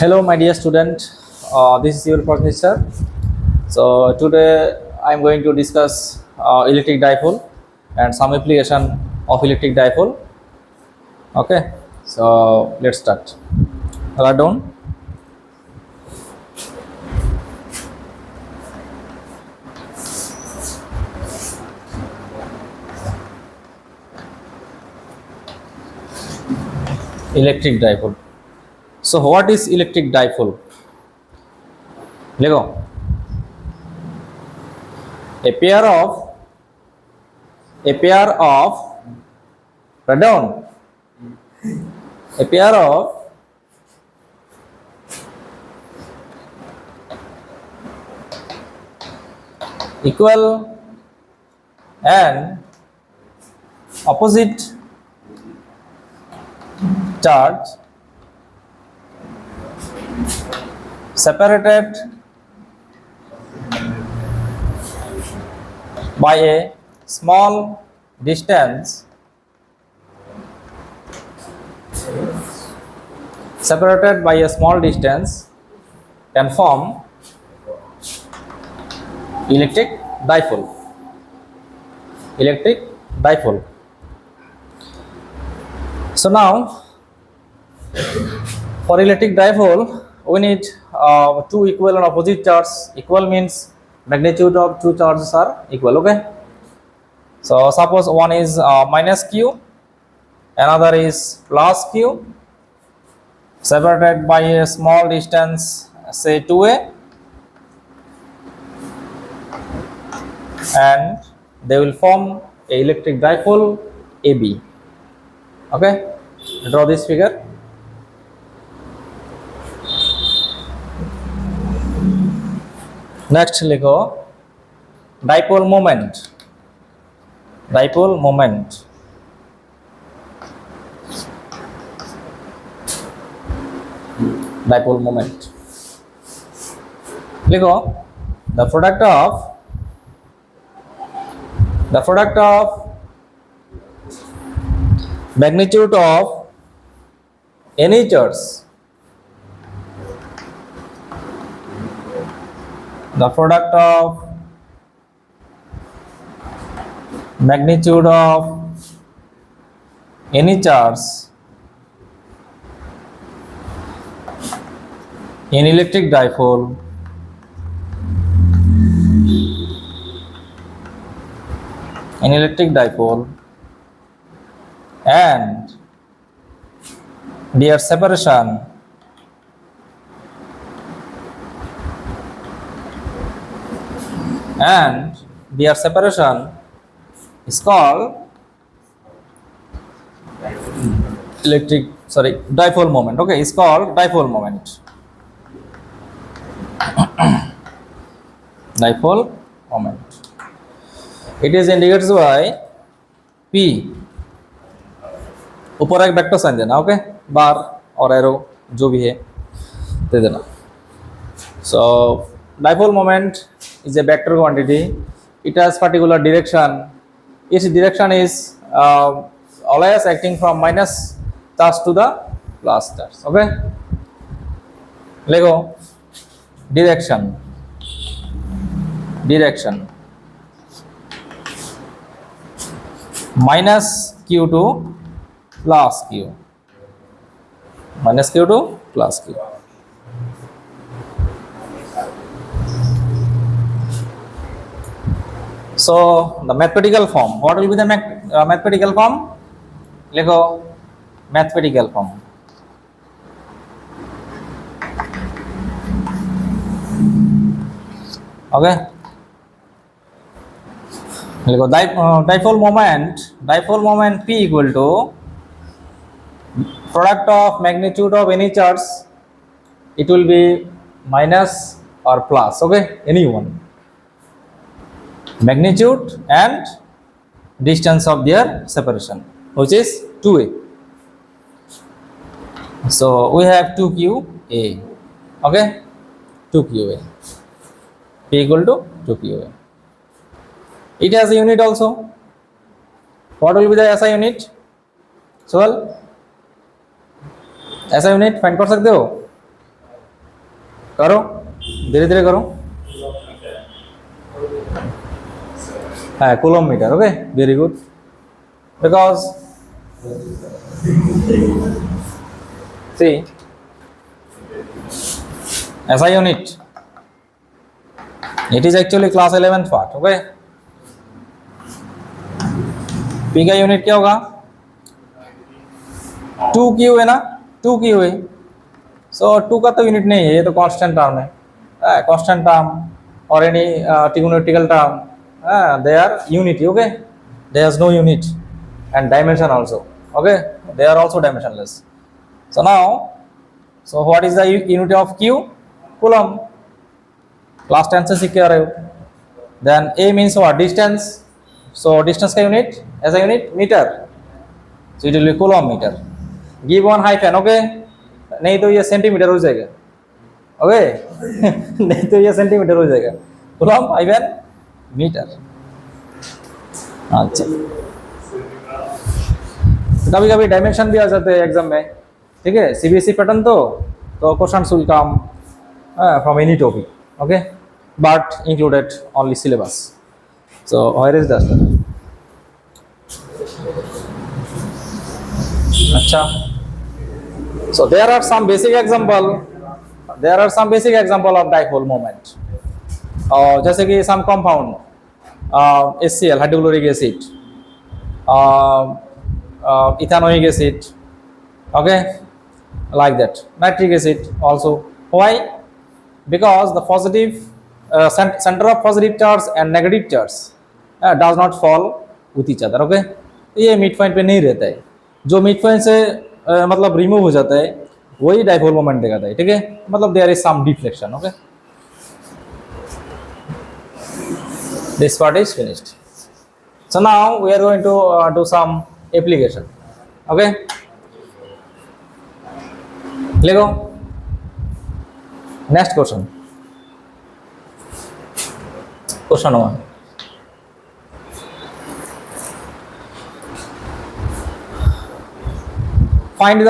Hello, my dear student. This is your professor. So today I am going to discuss electric dipole and some application of electric dipole. Okay, so let's start. Write down. Electric dipole. So what is electric dipole? Lego. A pair of write down. A pair of equal and opposite charge separated by a small distance can form electric dipole. So now for electric dipole we need two equal and opposite charges. Equal means magnitude of two charges are equal. Okay, so suppose one is minus q, another is plus q, separated by a small distance, say 2a, and they will form a electric dipole AB. Okay, draw this figure. Next लिखो dipole moment. Dipole moment. लिखो the product of magnitude of any charge. The product of magnitude of any charge in electric dipole and their separation is called dipole moment. Okay, it's called dipole moment. Dipole moment. It is indicated by P. ऊपर एक vector sign देना. Okay, बार और arrow जो भी है दे देना. So dipole moment is a vector quantity. It has particular direction. Its direction is always acting from minus charge to the plus charge. Okay, Lego direction minus q to plus q. So the mathematical form. What will be the mathematical form? Lego mathematical form. Okay. Lego dipole moment P equal to product of magnitude of any charge. It will be minus or plus. Okay, any one. Magnitude and distance of their separation, which is 2a. So we have 2qa. Okay, 2qa. P equal to 2qa. It has a unit also. What will be the SI unit? So SI unit find कर सकते हो. करो, धीरे धीरे करो। हाँ, coulomb meter, okay, very good, because see SI unit, it is actually class 11th part, okay। P का unit क्या होगा? 2Q है ना, 2Q है, सो 2 का तो यूनिट नहीं है, ये तो कांस्टेंट टर्म है, कांस्टेंट टर्म और any trigonometrical term, they are unity, okay, there is no unit and dimension also, okay, they are also dimensionless. So now, so what is the unit of Q? Coulomb, class 10 से सीख के आ रहे हो। Then A means what? Distance, so distance का unit as a unit meter, so it will be coulomb meter, give one hyphen, okay, नहीं तो ये centimetre हो जाएगा, ओके नहीं तो ये सेंटीमीटर हो जाएगा, coulomb hyphen मीटर। अच्छा, कभी कभी डायमेंशन भी आ जाते हैं एग्जाम में, ठीक है, CBSE पैटर्न तो question will come from any topic, okay, but included only syllabus. So where is that? अच्छा, so there are some basic example of dipole moment, और जैसे कि some compound HCl hydrochloric acid, ethanoic acid, okay, like that, nitric acid also. Why? Because the positive center of positive charge and negative charge does not fall with each other, okay, ये mid point पे नहीं रहता है, जो mid point से मतलब remove हो जाता है वही डाइपोल मोमेंट दिखाता है, ठीक है, मतलब there is some deflection, okay. This part is finished. So now we are going to do some application, okay, Lego, next question, question 1, find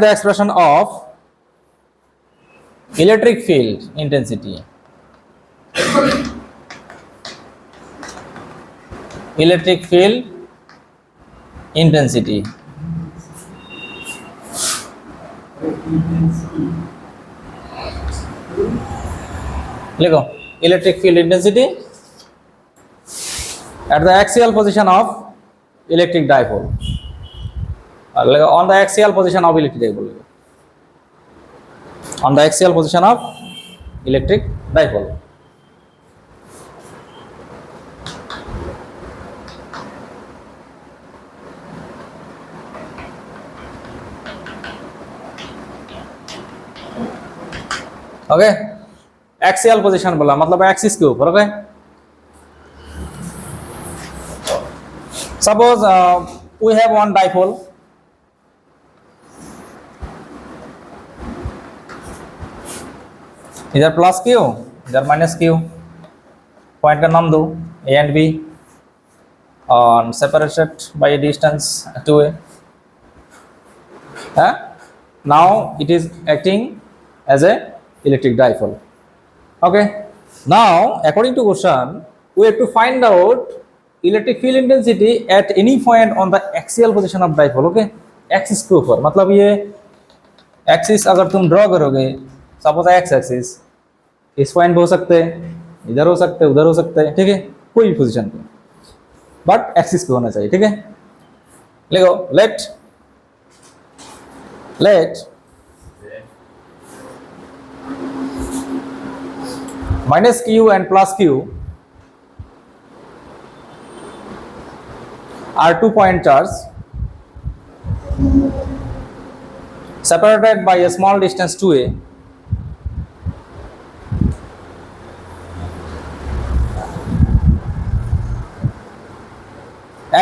the expression of electric field intensity, electric field intensity, लिखो electric field intensity at the axial position of electric dipole, on the axial position of electric dipole, on the axial position of electric dipole, okay, axial position बोला मतलब axis के ऊपर, okay. Suppose we have one dipole, इधर plus Q, इधर minus Q, point का नाम दो A and B, और separated by distance 2a, now it is acting as a electric dipole, okay। Now according to question we have to find out electric field intensity at any point on the axial position of dipole, okay, axis के ऊपर, मतलब ये axis अगर तुम draw करोगे, suppose x axis, इस point पे हो सकते हैं, इधर हो सकते हैं, उधर हो सकते हैं, ठीक है, कोई भी पोजीशन पे, बट एक्सिस पे होना चाहिए, ठीक है। लिखो late minus q and plus q are 2 point charge separated by a small distance 2a,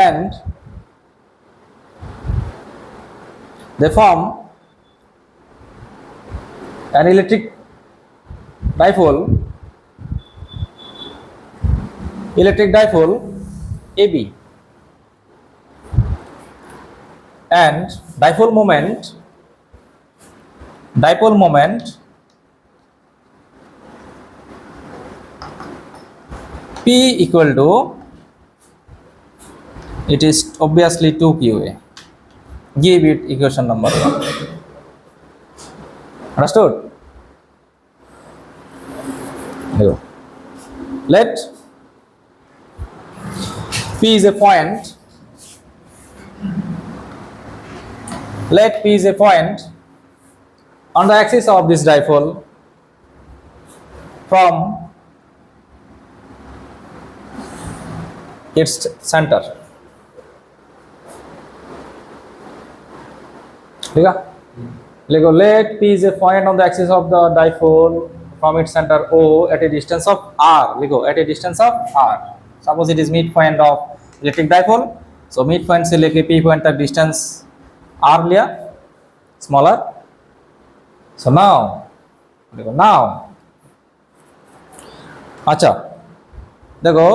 and they form an electric dipole AB. and dipole moment P equal to, it is obviously 2qa. Give it equation number 1. Understood? Here. Let P is a point. Let P is a point on the axis of this dipole from its center. Let P is a point on the axis of the dipole from its center O at a distance of R. At a distance of R. Suppose it is midpoint of electric dipole. So midpoint से लेके P point तक distance R लिया, smaller. So now अच्छा देखो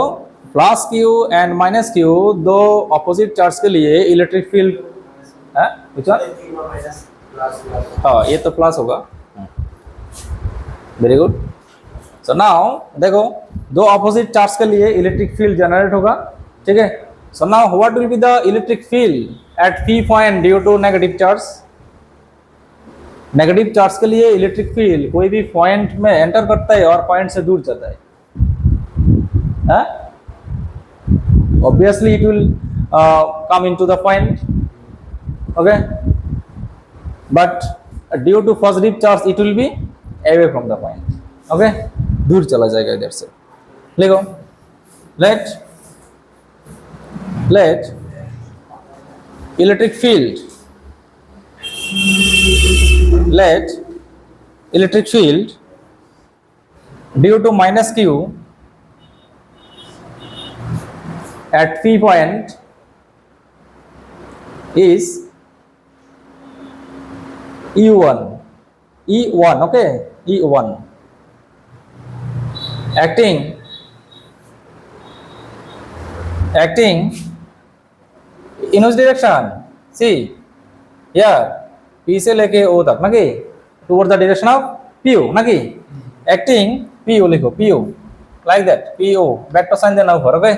plus Q and minus Q दो opposite charge के लिए electric field है, हाँ ये तो प्लस होगा, वेरी गुड. सो नाउ देखो दो ऑपोजिट चार्ज के लिए इलेक्ट्रिक फील्ड जनरेट होगा, ठीक है. So now what will be the electric field at P point due to negative charge. Negative charge के लिए इलेक्ट्रिक फील्ड कोई भी पॉइंट में एंटर करता है और पॉइंट से दूर जाता है, obviously it will come into the point, okay, but due to positive charge it will be away from the point, okay, दूर चला जाएगा इधर से. लिखो let electric field due to minus Q at P point is E1, okay, E1 acting in which direction? See here P से लेके O तक ना कि towards the direction of PO ना कि acting PO लिखो PO like that, PO vector sign देना ऊपर, okay,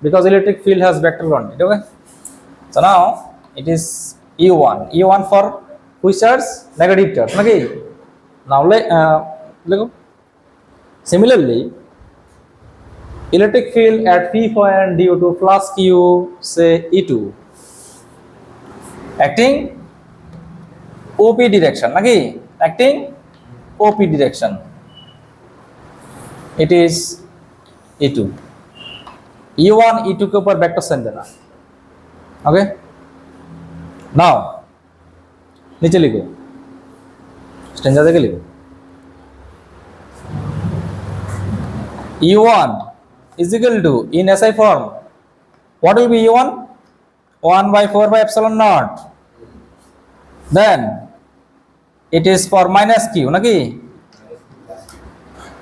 because electric field has vector on it, okay. So now it is E1 for which charge? Negative charge ना कि. Now देखो similarly electric field at P point due to plus Q say E2 acting OP direction ना कि, acting OP direction, it is E2. E1 E2 के ऊपर vector sign देना, okay. Now नीचे लिखो, स्टेंजा देके लिखो E1 is equal to, in SI form what will be E1? 1 by 4 by epsilon naught. Then it is for minus Q ना कि,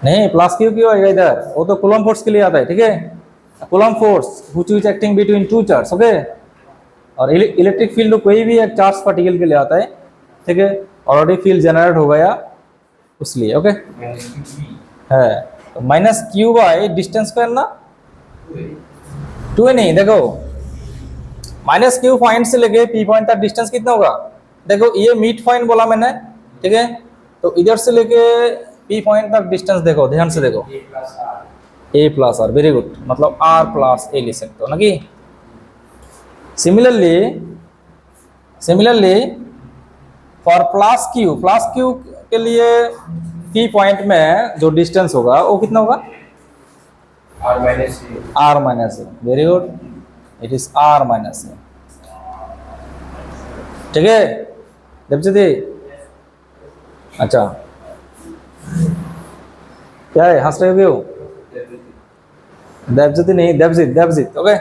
नहीं प्लस Q क्यों आएगा इधर, वो तो कूलम फोर्स के लिए आता है, ठीक है. Coulomb force which is acting between two charges, okay. और इलेक्ट्रिक फील्ड कोई भी एक चार्ज पार्टिकल के लिए आता है, ठीक है. ऑलरेडी फील्ड जनरेट हो गया उसलिए, ओके है. तो माइनस Q बाय डिस्टेंस का ना 2 है नहीं, देखो माइनस Q पॉइंट से लेके P पॉइंट तक डिस्टेंस कितना होगा, देखो ये मिड पॉइंट बोला मैंने, ठीक है. तो इधर से लेके P पॉइंट तक डिस्टेंस देखो, ध्यान से देखो, A plus R, very good, मतलब R प्लस A लिख सकते हो ना कि. सिमिलरली फॉर प्लस Q के लिए P पॉइंट में जो डिस्टेंस होगा वो कितना होगा, R minus A, very good, it is R minus A, ठीक है. देवज्योति, अच्छा क्या है, हंस रहे हो? देवज्योति नहीं, देवजीत, ओके.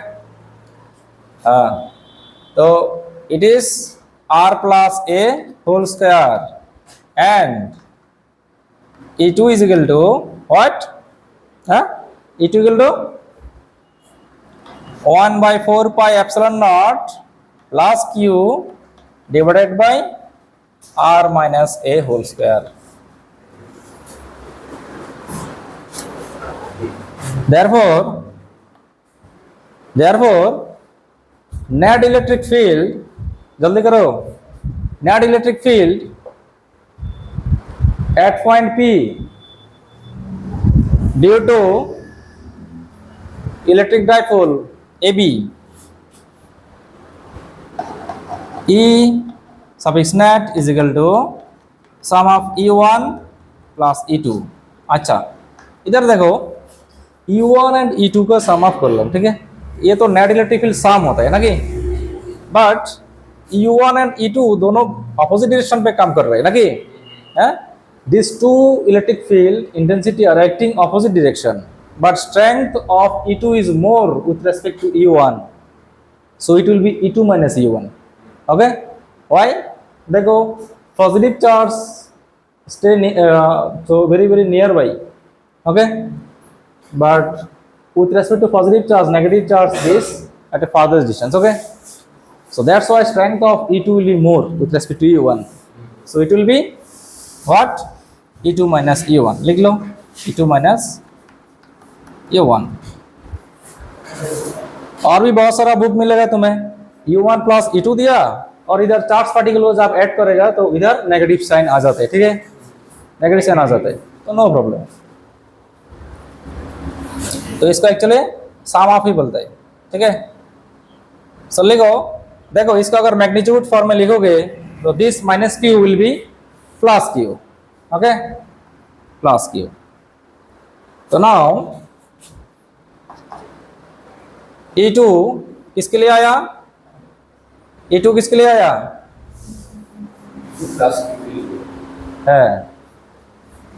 हाँ तो it is R plus A whole square and E2 is equal to what? E2 equal to 1 by 4 pi epsilon naught plus Q divided by r minus a whole square. Therefore net electric field, जल्दी करो, net electric field at point P due to electric dipole AB E suffix net is equal to sum of E1 plus E2. अच्छा, इधर देखो E1 and E2 का सम of कर लो, ठीक है। ये तो नेट इलेक्ट्रिक फील्ड सम होता है ना कि, बट E1 एंड E2 दोनों अपोजिट डायरेक्शन पे काम कर रहे हैं ना कि, this two electric field intensity are acting opposite direction, but strength of E2 is more with respect to E1, so it will be E2 minus E1. Okay, why? देखो positive charge stay so very near by, okay, but with respect to positive charge, negative charge is at a farther distance, okay. So that's why strength of E2 will be more with respect to E1, so it will be what? E2 minus E1. लिख लो E2 minus E1. और भी बहुत सारा book मिलेगा तुम्हें, U1 plus E2 दिया और इधर चार्ज पार्टिकल आप ऐड करेगा तो इधर नेगेटिव साइन आ जाते हैं, ठीक है, नेगेटिव साइन आ जाता है, तो नो प्रॉब्लम। तो इसको एक्चुअली सम ऑफ ही बोलता है, ठीक है। सो लिखो, देखो इसका अगर मैग्नीट्यूड फॉर्म में लिखोगे तो this minus Q will be plus Q, okay, plus Q. तो नाउ E2 किसके लिए आया? E2 किसके लिए आया है?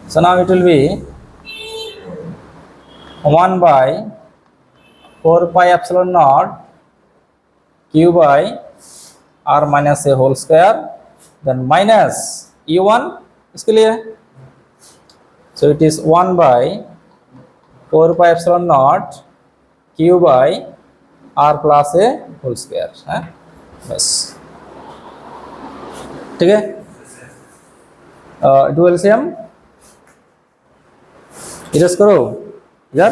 So now it will be 1 by 4 pi epsilon naught q by r minus a whole square, then minus E1 इसके लिए, so it is 1 by 4 pi epsilon naught q by r plus a whole square, है बस, ठीक है। Do LCM erase करो यार,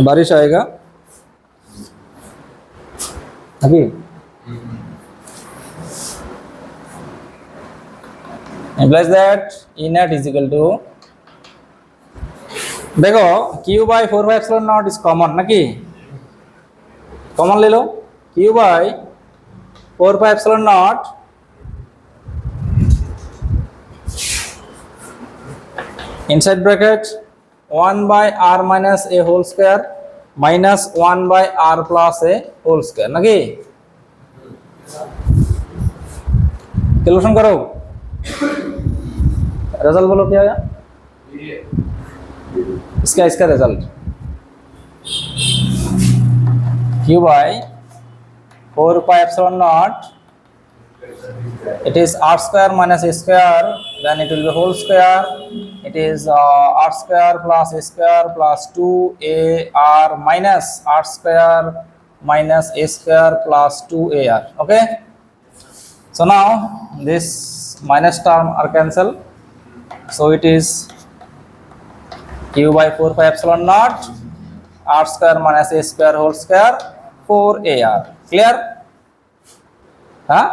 बारिश आएगा अभी, implies that E net is equal to, देखो q by 4 by epsilon naught is common ना कि, कॉमन ले लो, q by 4 by epsilon naught inside bracket 1 by r minus a whole square minus 1 by r plus a whole square ना कि, calculation करो, result बोलो क्या आया इसका result, q by 4 pi epsilon naught, it is r square minus a square, then it will be whole square, it is r square plus a square plus 2ar minus r square minus a square plus 2ar, okay. So now this minus term are cancelled, so it is q by 4 pi epsilon naught r square minus a square whole square 4ar, clear? हाँ,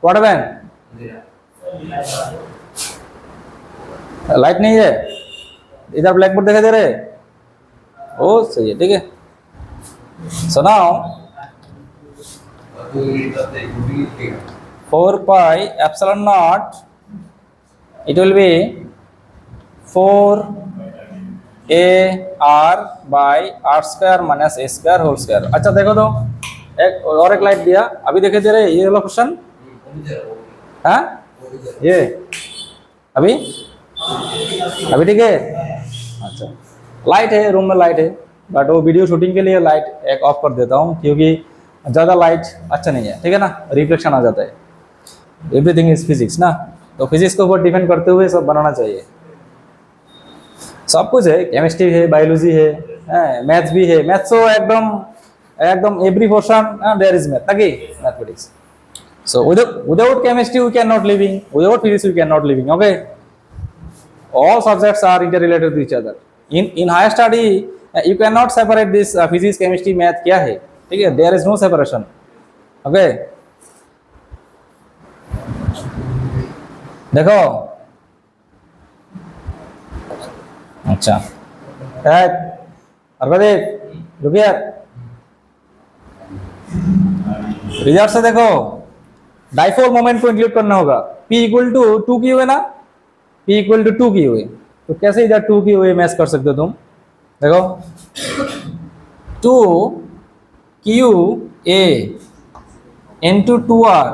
what happened? Light नहीं है इधर, black board दिखाई दे रहे, ओ सही है, ठीक है। So now 4 pi epsilon naught it will be 4ar by r square minus a square whole square। अच्छा देखो तो एक और एक लाइट दिया, अभी देखे दे रहे, ये वाला क्वेश्चन, हाँ ये अभी ठीक है। अच्छा लाइट है, रूम में लाइट है, बट वो वीडियो शूटिंग के लिए लाइट एक ऑफ कर देता हूँ क्योंकि ज़्यादा लाइट अच्छा नहीं है, ठीक है ना, रिफ्लेक्शन आ जाता है। एवरीथिंग इज फिजिक्स ना, तो फिजिक्स को ऊपर डिपेंड करते हुए सब बनाना चाहिए। सब कुछ है, केमिस्ट्री है, बायोलॉजी है, मैथ्स भी है। मैथ्स तो एकदम एकदम every portion there is math, ताकि mathematics. So without chemistry we cannot living, without physics we cannot living. Okay, all subjects are interrelated to each other. In higher study you cannot separate this physics, chemistry, math क्या है, ठीक है, there is no separation. Okay, देखो अच्छा अर्गदेव रुकिए, result से देखो dipole moment को इंक्लूड करना होगा। P इक्वल टू 2 की हुए ना, P इक्वल टू 2 की हुए, तो कैसे इधर 2 की हुए मैच कर सकते हो तुम? देखो 2 Q A into 2r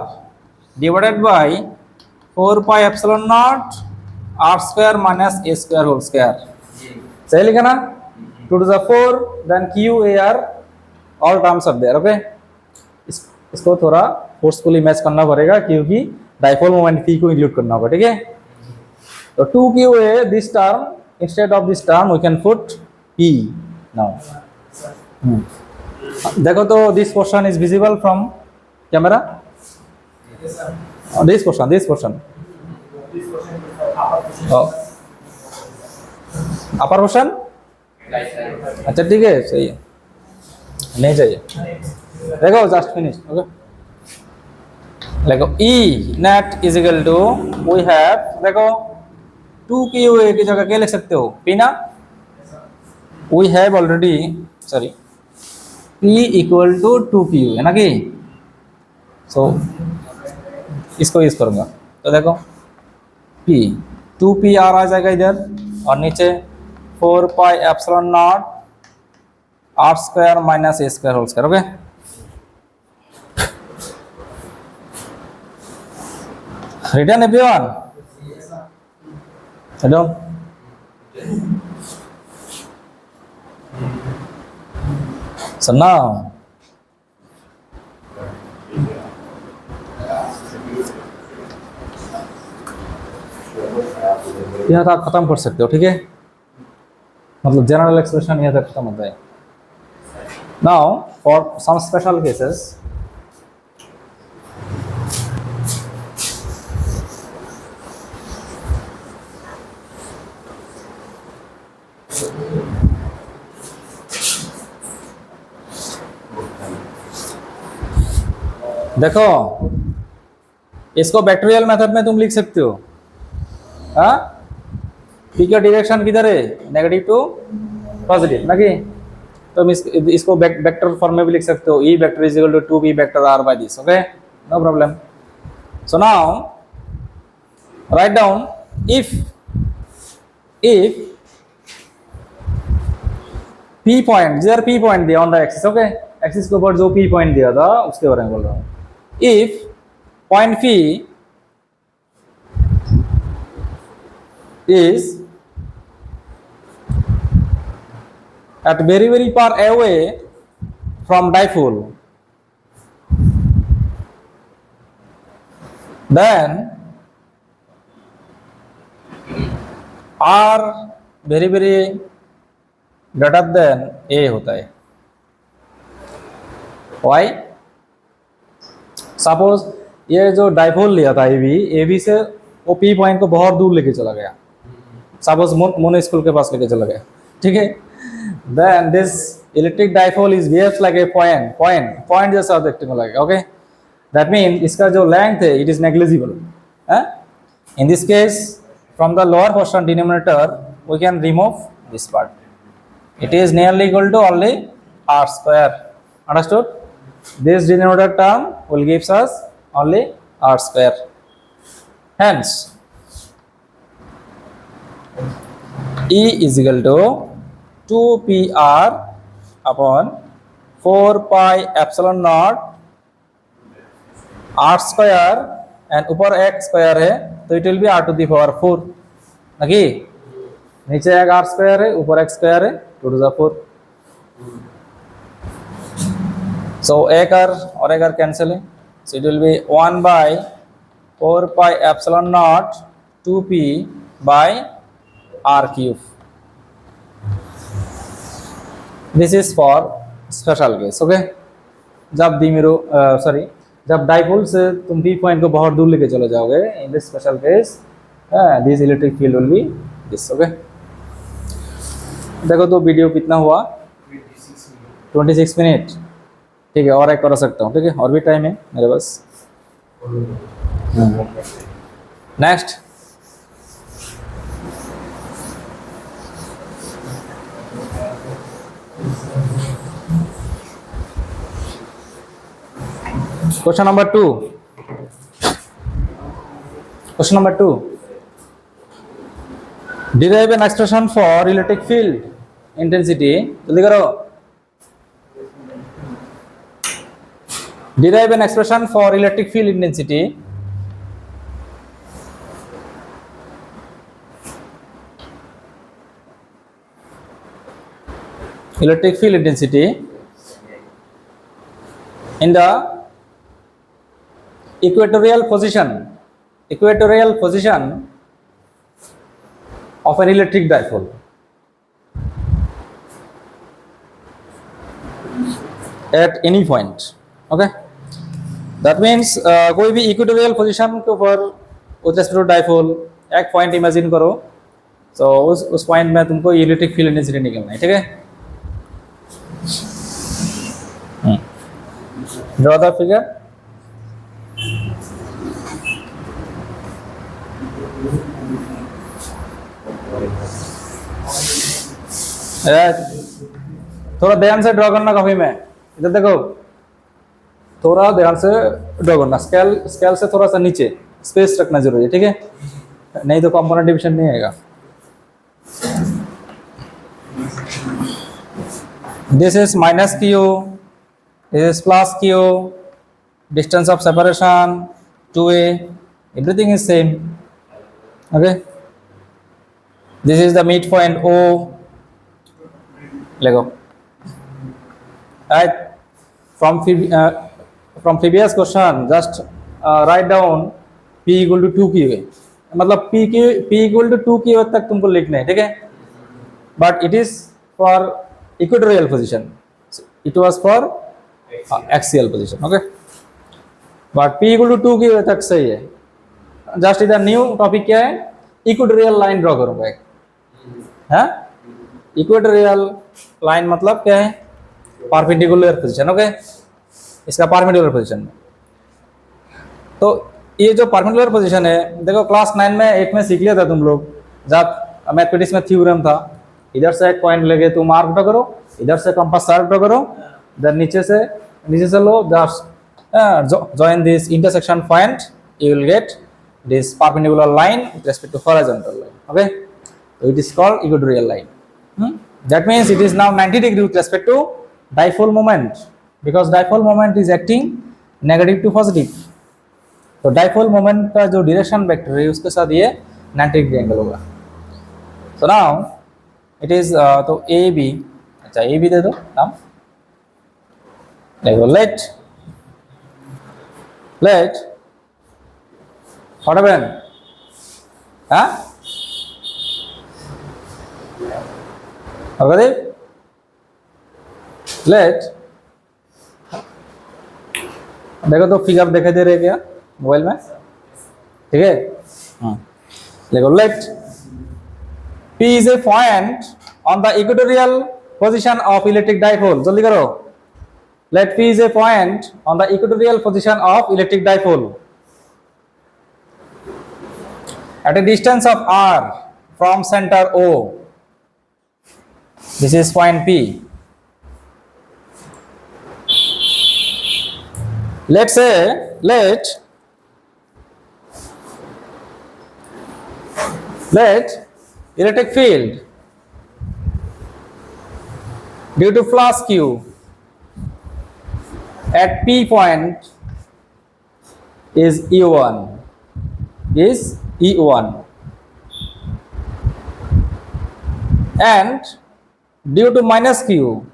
divided by 4 pi epsilon naught r square minus a square whole square. सही लिखा ना? 2 to the 4 then Q A are all terms are there. Okay, इसको थोड़ा फोर्सफुली मैच करना पड़ेगा क्योंकि डाइपोल मोमेंट P को include करना होगा, ठीक है। तो 2 Q A this term, instead of this term we can put P now. देखो तो this portion is visible from camera, this portion upper portion, अच्छा ठीक है, सही है, नहीं चाहिए। देखो जस्ट फिनिश। ओके, देखो E net is equal to we have, देखो 2 की हुए की जगह क्या लिख सकते हो? P ना, we have already, sorry P equal to 2 की हुए है ना कि, सो इसको यूज करूंगा। तो देखो P 2P आर आ जाएगा इधर, और नीचे 4 pi epsilon naught r square minus a square whole square. Okay, written everyone? Hello? So now यहाँ तक खत्म कर सकते हो, ठीक है, मतलब जनरल एक्सप्रेशन यहाँ तक खत्म होता है। Now for some special cases, देखो इसको वेक्टोरियल मेथड में तुम लिख सकते हो। हाँ, P का डायरेक्शन किधर है? नेगेटिव टू पॉजिटिव ना कि, तो इसको वेक्टर फॉर्म में भी लिख सकते हो। E vector is equal to 2B vector R by this. Okay, no problem. So now write down, if P point, जिधर P पॉइंट दिया on the axis, okay, axis के ऊपर जो P पॉइंट दिया था उसके बारे में बोल रहा हूँ। If point P is at very far away from dipole, then r very greater than a होता है। why? सपोज ये जो डाइपोल लिया था AB से वो P पॉइंट को बहुत दूर लेके चला गया, सपोज मोनो स्कूल के पास लेके चला गया, ठीक है। Then this electric dipole is behaves like a point जैसा देखने को लगेगा। ओके, दैट मीन इसका जो लेंथ है it is negligible. In this case from the lower portion denominator we can remove this part, it is nearly equal to only r square. Understood? This denominator term will gives us only r square. Hence E is equal to 2PR upon 4 pi epsilon naught r square, and ऊपर x square है तो it will B r to the power 4 ना कि, नीचे एक r square है ऊपर x square है 2 to the 4। सो एक और एक कैंसिल है, सो it will B 1 by 4 pi epsilon naught 2p by r cube। This is for special case, okay. जब द्विमेरु सॉरी जब डाइपोल से तुम पी पॉइंट को बहुत दूर लेके चले जाओगे, in this special case this electric field will be this, okay. देखो तो वीडियो कितना हुआ, 26 मिनट, ठीक है। और एक कर सकता हूँ, ठीक है, और भी टाइम है मेरे पास। Next question number 2। Question number 2, derive an expression for electric field intensity. जल्दी करो। Derive an expression for electric field intensity in the equatorial position of an electric dipole at any point, okay। that means कोई भी equatorial position के ऊपर with respect to dipole एक point imagine करो, तो उस पॉइंट में तुमको इलेक्ट्रिक फील्ड इंटेंसिटी निकलना है, ठीक है। Draw the figure. थोड़ा ध्यान से ड्रॉ करना कॉपी में, इधर देखो, थोड़ा ध्यान से ड्रॉ करना, स्केल से थोड़ा सा नीचे स्पेस रखना जरूरी है, ठीक है, नहीं तो कंपोनेंट डिवीजन नहीं आएगा। This is minus Q, this is plus Q, distance of separation 2a, everything is same, okay. This is the mid point O, let go, right। from previous question just write down p equal to 2 की है, मतलब p equal to 2 की तक तुमको लिखना है, ठीक है। but it is for equatorial position, it was for axial position, okay। but p equal to 2 की तक सही है। जस्ट इधर न्यू टॉपिक क्या है, इक्वेटोरियल लाइन ड्रॉ करूंगा एक, हाँ। इक्वेटोरियल लाइन मतलब क्या है, परपेंडिकुलर पोजीशन, ओके। इसका परपेंडिकुलर पोजीशन में, तो ये जो परपेंडिकुलर पोजीशन है, देखो क्लास 9 में 8 में सीख लिया था तुम लोग, जब मैथमेटिक्स में थ्योरम था, इधर से एक पॉइंट लेके तुम आर्क ड्रॉ करो, इधर से कंपास आर्क ड्रॉ करो, इधर नीचे से लो, just join this intersection point, you will get this perpendicular line with respect to horizontal line, okay। so it is called equatorial line, that means it is now 90 degree with respect to dipole moment, because dipole moment is acting negative to positive, तो dipole moment का जो direction vector है उसके साथ ये 90 degree angle होगा। so now it is तो AB, अच्छा AB दे दो नाम, देखो let what happened, हाँ अगर लेट, देखो तो फिगर दिखाई दे रहे क्या मोबाइल में, ठीक है। देखो late P is a point on the equatorial position of electric dipole, जल्दी करो। let P is a point on the equatorial position of electric dipole at a distance of r from center O, this is point P। let's say let electric field due to flux Q at P point is E1, and due to minus Q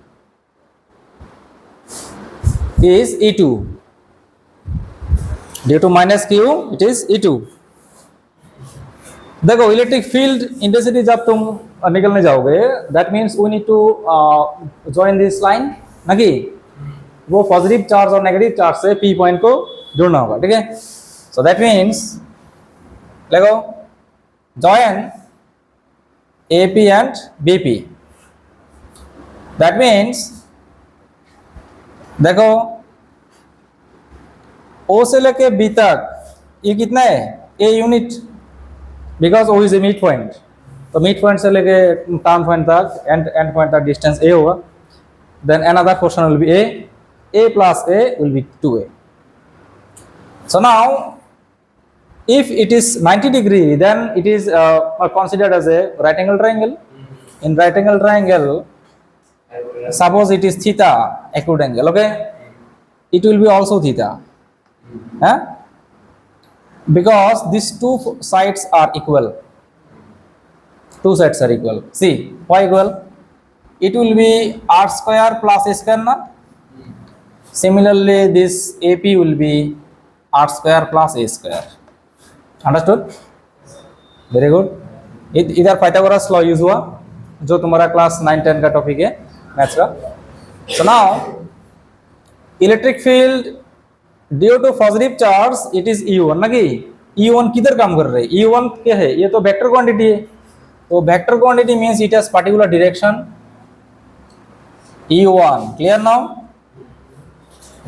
is E2, due to minus Q it is E2। देखो electric field intensity जब तुम निकलने जाओगे, that means we need to join this line ना कि वो positive charge और negative charge से पी पॉइंट को जोड़ना होगा, ठीक है। सो दैट मीन्स देखो join A P and B P, that means देखो ओ से लेके बी तक ये कितना है, a unit, because O is a mid point, तो मिड पॉइंट से लेके टर्न पॉइंट तक एंड पॉइंट तक डिस्टेंस ए होगा, then another portion will be A plus A will be 2a. So now if it is 90 degree, then it is considered as a right angle triangle. In right angle triangle, suppose it is theta acute angle, okay, it will be also theta, because these two sides are equal, two sides are equal. See why equal? It will be r square plus a square na. Similarly this AP will be r square plus a square. Understood? Very good. इधर Pythagoras law use हुआ जो तुम्हारा class 9-10 का topic है maths का. So now electric field due to positive charge it is E1 ना कि E1 किधर काम कर रहे हैं, E1 क्या है, ये तो वेक्टर क्वांटिटी है, तो vector quantity means it has particular direction E1. Clear now?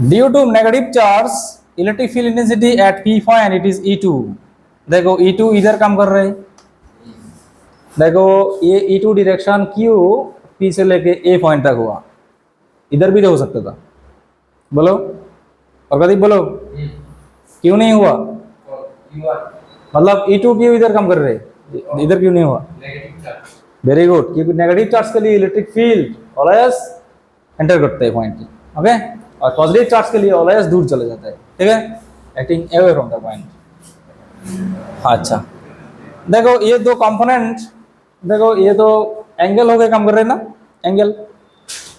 Due to negative charge, electric field intensity at P point it is E2. देखो E2 इधर काम कर रहे हैं, देखो ये E2 डायरेक्शन Q P से लेके A पॉइंट तक हुआ, इधर भी तो हो सकता था, बोलो और प्रदीप बोलो क्यों नहीं हुआ, मतलब E2 क्यों इधर काम कर रहे हैं, इधर क्यों नहीं हुआ? वेरी गुड, क्योंकि नेगेटिव चार्ज के लिए इलेक्ट्रिक फील्ड ऑलवेज एंटर करते हैं पॉइंट, ओके, और पॉजिटिव चार्ज के लिए ऑलवेज दूर चले जाता है, ठीक है, acting away from the point. अच्छा देखो ये दो कंपोनेंट, देखो ये तो एंगल हो गए काम कर रहे हैं ना, एंगल,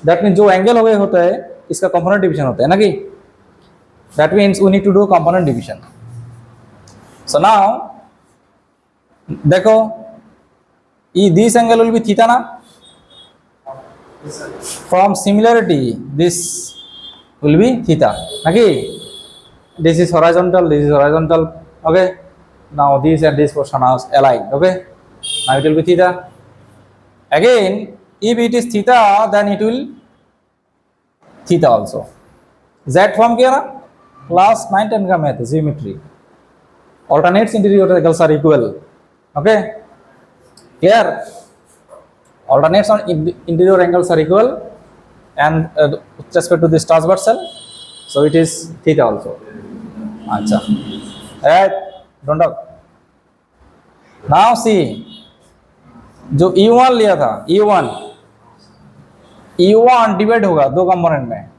दैट मीन्स जो एंगल हो गए होता है इसका कंपोनेंट डिवीजन होता है ना कि, that means we need to do component division. So now देखो ये this angle will be theta ना, from similarity this will be theta, okay, this is horizontal, this is horizontal, okay, now this and this portion are aligned, okay, now it will be theta. Again if it is theta then it will theta also. Z form क्या ना, class 9-10 का math geometry, alternates interior angles are equal, okay, here alternates on interior angles are equal and with respect to this transversal, so it is theta also. Acha, right, don't talk. Now see जो E1 लिया था, E1 divide होगा दो component में,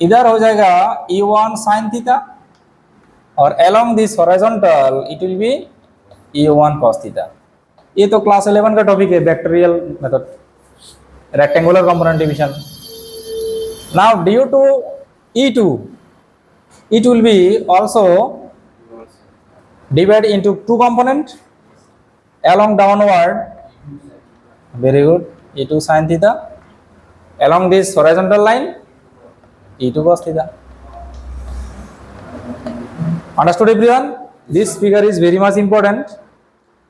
इधर हो जाएगा E1 sin theta और along this horizontal it will be E1 cos theta. ये तो क्लास 11 का टॉपिक है, vectorial method, rectangular component division. Now due to E2 it will be also divided into two component along downward, very good, E2 sin theta, along this horizontal line E2 cos theta. Understood everyone? This figure is very much important.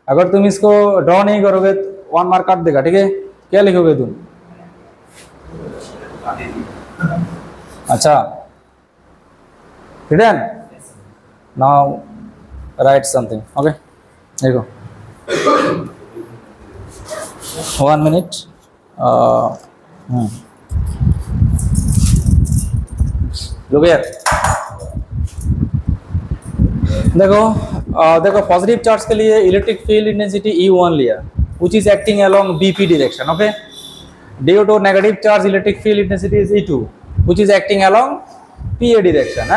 अगर तुम इसको draw नहीं करोगे 1 mark काट देगा, ठीक है, क्या लिखोगे तुम? अच्छा, written? Now write something, okay? There you go. 1 minute. Look here. देखो पॉजिटिव चार्ज के लिए इलेक्ट्रिक फील्ड इंटेंसिटी E1 लिया, which is acting along BP direction, okay? Due to negative charge electric field intensity is E2, which is acting along PA direction,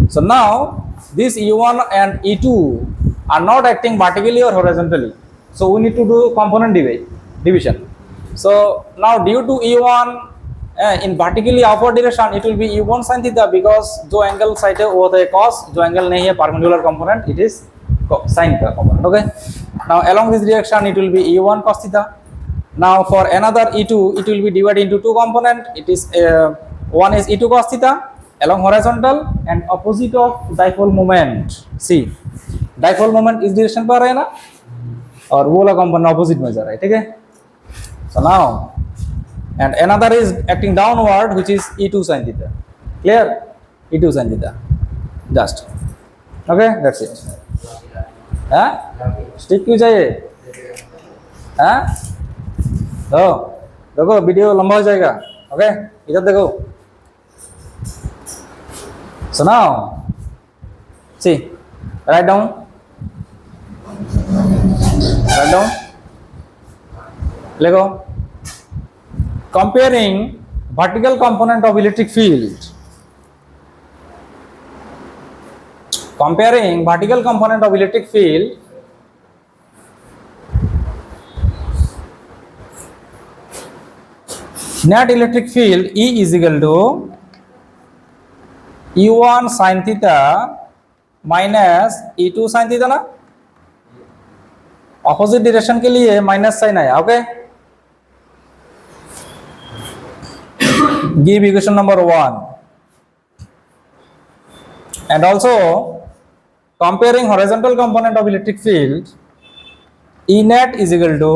So now this E1 and E2 are not acting vertically or horizontally, so we need to do component division. So now due to E1 in vertically upward direction it will be E1 sin theta, because जो angle side है वो होता है cos, जो angle नहीं है perpendicular component it is sin theta component. Okay. Now along this direction it will be E1 cos theta. Now for another E2 it will be divided into two component. It is one is E2 cos theta along horizontal and opposite of dipole moment. See, dipole moment इस direction पर है ना, और वो वाला component opposite में जा रहा है, ठीक है? So now, and another is acting downward, which is E2 sin theta. Clear? E2 sin theta. Just. Okay, that's it. हाँ? Stick क्यों चाहिए? हाँ? देखो वीडियो लंबा हो जाएगा. Okay, इधर देखो. So now, see, write down. Lego. Comparing vertical component of electric field. Comparing vertical component of electric field net electric field E is equal to E1 sin theta minus E2 sin theta ना, opposite direction के लिए minus sign आया. Okay, give equation number 1 and also comparing horizontal component of electric field E net is equal to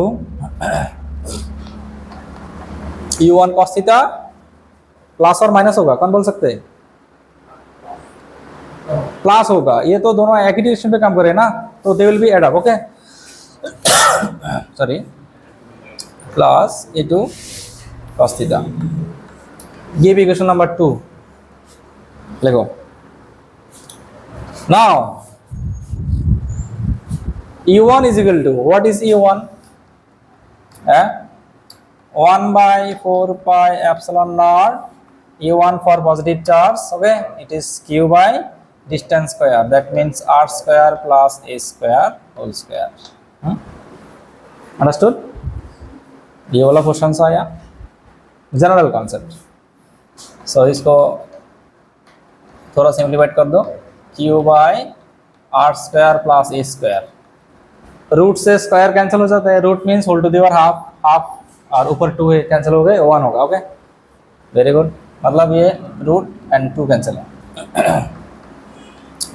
E1 cos theta plus और minus होगा, कौन बोल सकते हैं? प्लस होगा, ये तो दोनों एक ही डायरेक्शन पे काम कर रहे हैं ना, तो they will be add up. Okay, sorry, plus E2 cos theta. Give equation number 2. Let go. Now E1 is equal to, what is E1? 1 by 4 pi epsilon naught E1 for positive charge. Okay, it is Q by distance square, that means R square plus A square whole square. Understood? ये वाला question आया, general concept. सो इसको थोड़ा simplified कर दो. Q by R square plus A square. Root से square cancel हो जाता है, root means whole to the power half, half और ऊपर 2 है, कैंसिल हो गए, 1 होगा. Okay, very good. मतलब ये रूट एंड 2 कैंसिल है.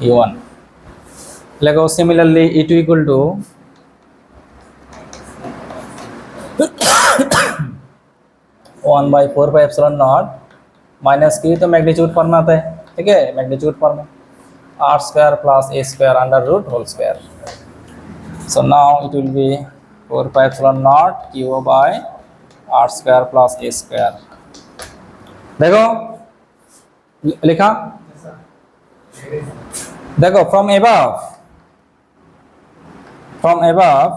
E1 लगो. Similarly E2 equal to 1 by 4 pi epsilon naught minus Q तो मैग्नीट्यूड फॉर्म में आता है, ठीक है, मैग्नीट्यूड फॉर्म में R square plus A square under root whole square. So now it will be 4 pi epsilon naught Q by R square plus A square. देखो लिखा, देखो from above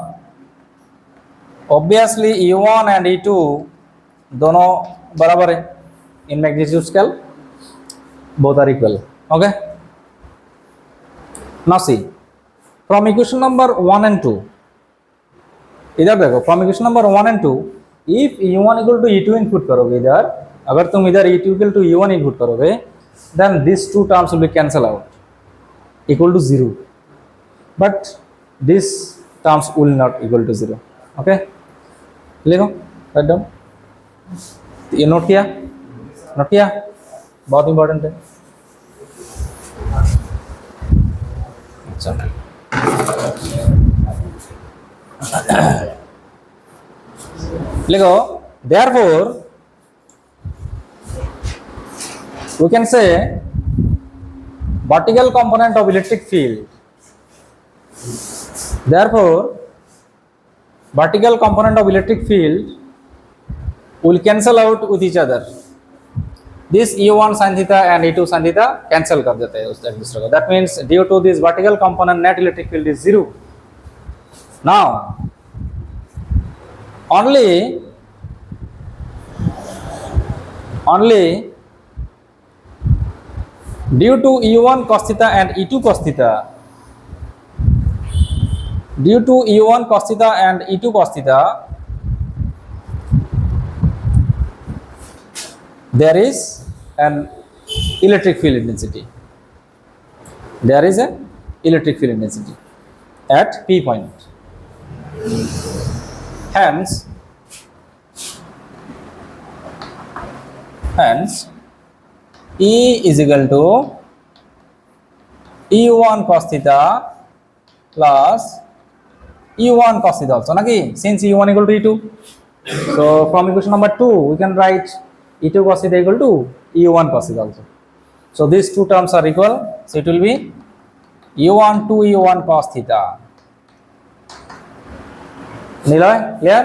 obviously E1 and E2 दोनों बराबर है in magnitude scale, both are equal. Okay, now see from equation number 1 and 2, इधर देखो, from equation number 1 and 2, if E1 equal to E2 input करोगे इधर, अगर तुम इधर E2 equal to E1 input करोगे, then these two terms will be cancel out, equal to 0, but these terms will not equal to 0. Okay, लिखो, write down. ये note किया, बहुत इंपॉर्टेंट है. लिखो, therefore we can say vertical component of electric field. Therefore vertical component of electric field will cancel out with each other. This E1 sin theta and E2 sin theta cancel कर देते हैं उस दूसरे को. That means due to this vertical component net electric field is 0. Now only due to E1 cos theta and E2 cos theta, due to E1 cos theta and E2 cos theta, there is an electric field intensity. There is an electric field intensity. at P point. Hence E is equal to E1 cos theta plus E1 cos theta also, naki, since E1 equal to E2. So from equation number 2 we can write E2 cos theta equal to E1 cos theta also. So these two terms are equal, so it will be E1 to E1 cos theta. Niloy, clear?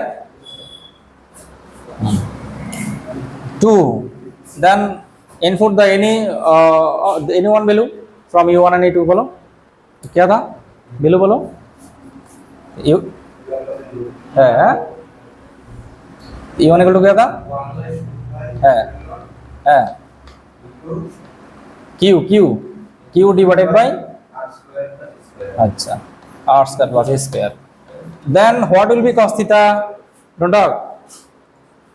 2. Then input the any one value from E1 and E2 बोलो, क्या था value बोलो, है E1 equal to क्या था, है Q divided by अच्छा R square plus A square. Then what will be cos theta? Don't talk.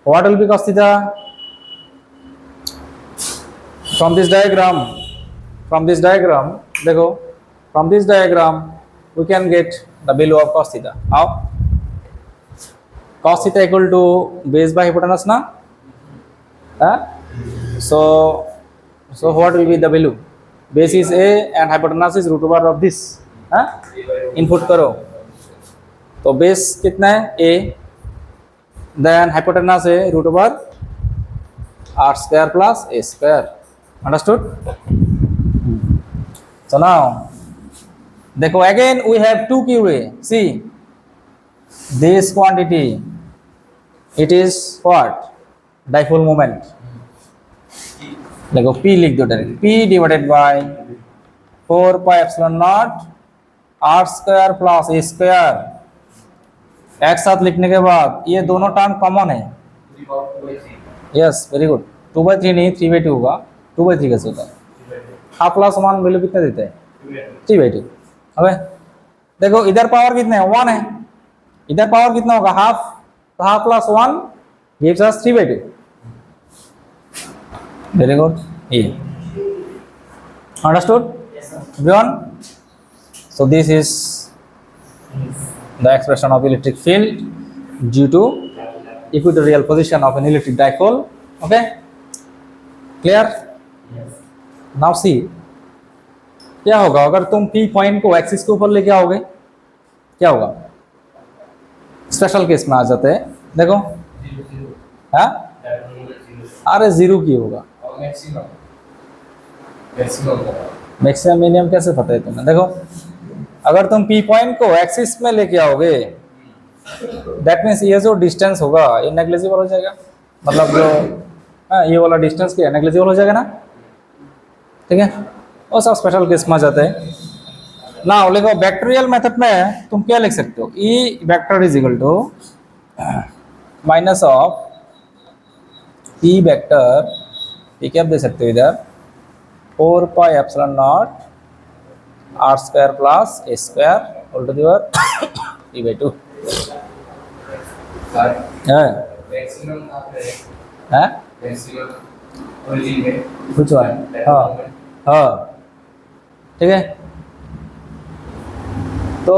What will be cos theta? From this diagram, देखो, from this diagram we can get the value of cos theta. How? Cos theta equal to base by hypotenuse na? So what will be the value? Base is A and hypotenuse is root over of this. Input करो, तो base कितना है A, then hypotenuse है root over R square plus A square. Understood? So now देखो, again we have 2 QA. See this quantity, it is what? Dipole moment. देखो P लिख दो direct, P divided by 4 pi epsilon naught R square plus A square. एक साथ लिखने के बाद ये दोनों टर्म कॉमन है. Yes, very good. 2/3 नहीं, 3/2 होगा. 2/3 कैसे होता है? हाफ प्लस 1 वैल्यू कितना देता है? 3/2. अबे देखो इधर पावर कितने है? 1 है. इधर पावर कितना होगा? हाफ. तो half plus 1 gives us 3/2. Very good. E. Understood? Yes, sir. Everyone? So this is the expression of electric field due to equatorial position of an electric dipole. Okay? Clear? Yes. Now see, क्या होगा अगर तुम P point को axis के ऊपर लेके आओगे? क्या होगा? स्पेशल केस में आ जाते हैं. देखो, हाँ, अरे 0 की होगा. मैक्सिमम मिनिमम कैसे पता है तुम्हें? देखो, अगर तुम P पॉइंट को एक्सिस में लेके आओगे, दैट मीन्स ये जो डिस्टेंस होगा ये नेग्लिजिबल हो जाएगा. मतलब जो ये वाला डिस्टेंस क्या नेग्लिजिबल हो जाएगा ना. ठीक है, वो सब स्पेशल केस में आ जाते हैं. ना देखो, वेक्टोरियल मेथड में तुम क्या लिख सकते हो? E vector is equal to minus of P vector, ये क्या दे सकते हो इधर? 4 pi epsilon naught R square plus A square whole to the power 3/2. है कुछ हुआ? हाँ हाँ, ठीक है. तो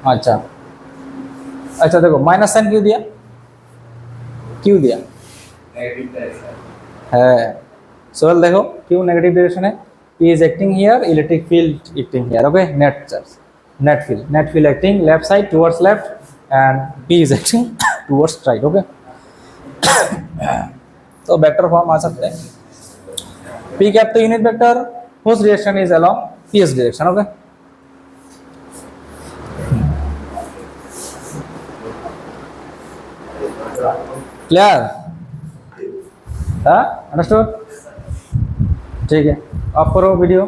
अच्छा देखो, माइनस साइन क्यों दिया? है. सो देखो क्यों नेगेटिव डायरेक्शन है? P is acting here, electric field acting here. Okay, net charge, net field acting left side towards left, and P is acting towards right. Okay, तो वेक्टर फॉर्म आ सकते हैं. P cap तो unit vector, whose direction is along P's direction. Okay, clear? हाँ, understood. ठीक है, of करो video.